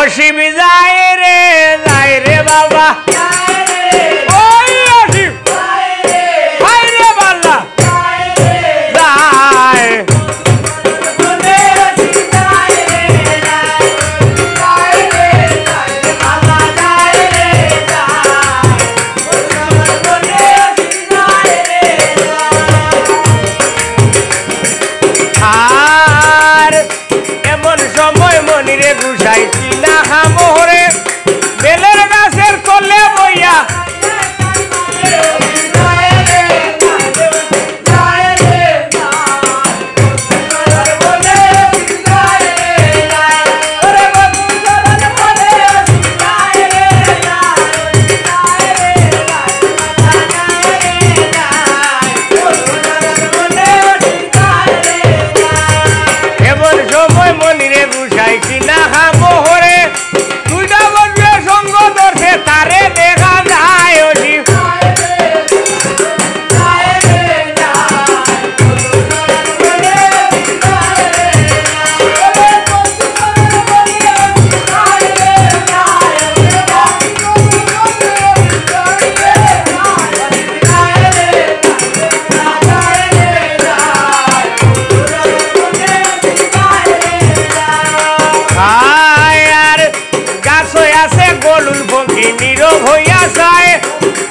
অসীম যায় রে বাবা ওই অসীম হায় রে বাল্লা যায় আর এমন সময় মনিরে গুছাই কিনা হামোহরে বেলের গাছের তলে বইয়া মনিরে বুঝাই কিনা হামোহরে দুইটা বন্ধু সঙ্গ ধরছে তারে দেখা যায় অসীম নীরব হইয়া যায়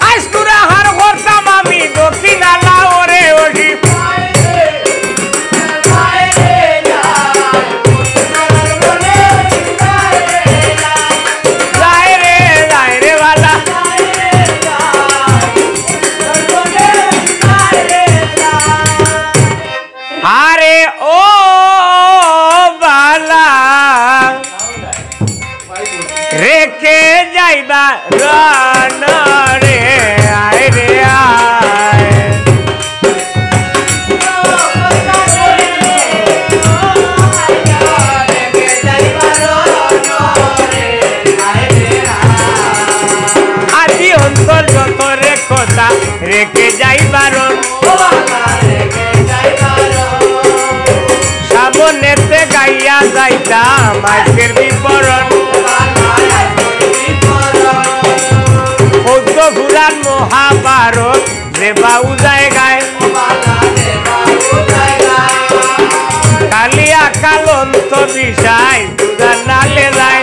আজকুরা হার করতাম আমি দক্ষিণ আল্লাহ ওরে অসীম যায় রে বালা আরে ও বালা রেখে যাইবা রান রে আয় রে আয় আজি অন্তর যত রেখতা রেখে যাইবার সামনেতে গাইয়া যাইতাম আজকের বিবরণ পুরাণ মহাভারত দেবাউ জায়গায় কালিয়া কালন্ত বিষয় দুধার নালে যায়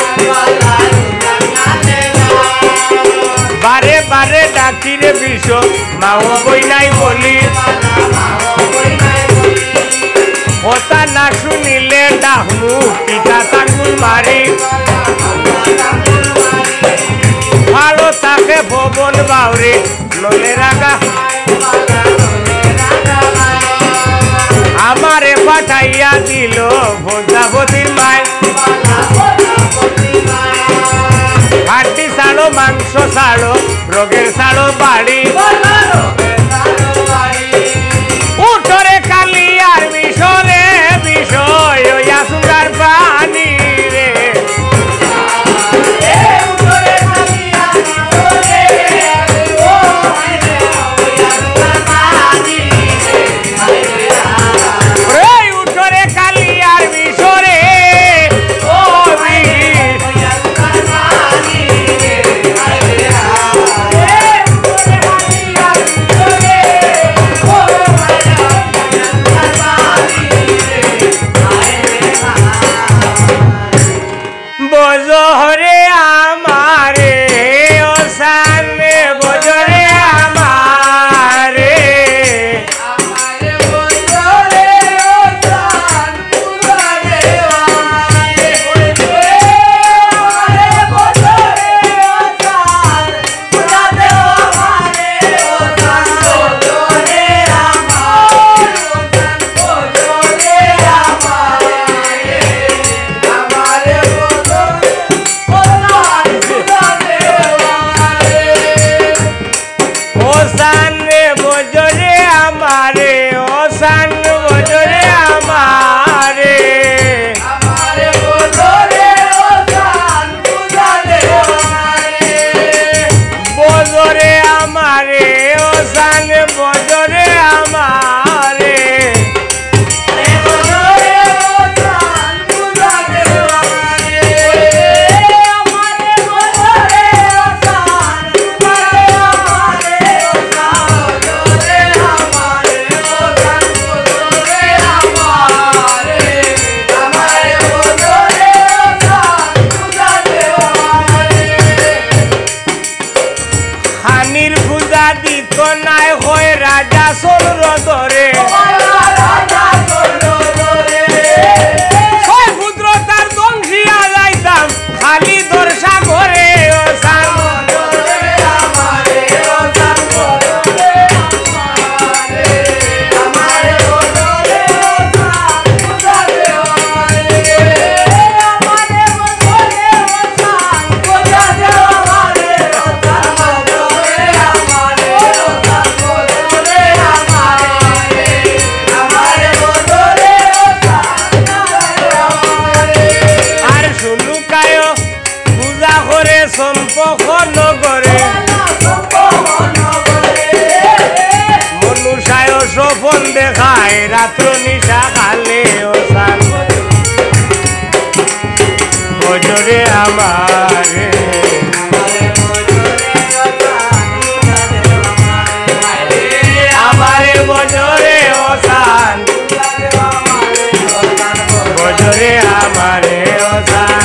বারে বারে ডাকিরে বিষ মাও বই নাই বলি কথা না শুনিলে ডাকমু পিতা তাকুল মারি ভালো তাকে ভবন বাউরে নলে রাগা আমারে পাঠাইয়া দিল ভোজাবতীর মায় হাড্ডি ছাড়ো মাংস ছাড়ো রোগের ছাড়ো বাড়ি উঠরে কালিয়ার বিষরে বিষয় সুগার পানি রে নাই হয় রাজা চন্দ্র ধরে ছয় পুত্র তার দংশিয়া যাইতাম খালি দর্শা করে মনুষায় সফল দেখায় রাত্র নিশা খালে ওসান বজরে আমারে আমারে বজরে ওসান বজরে আমারে ওসান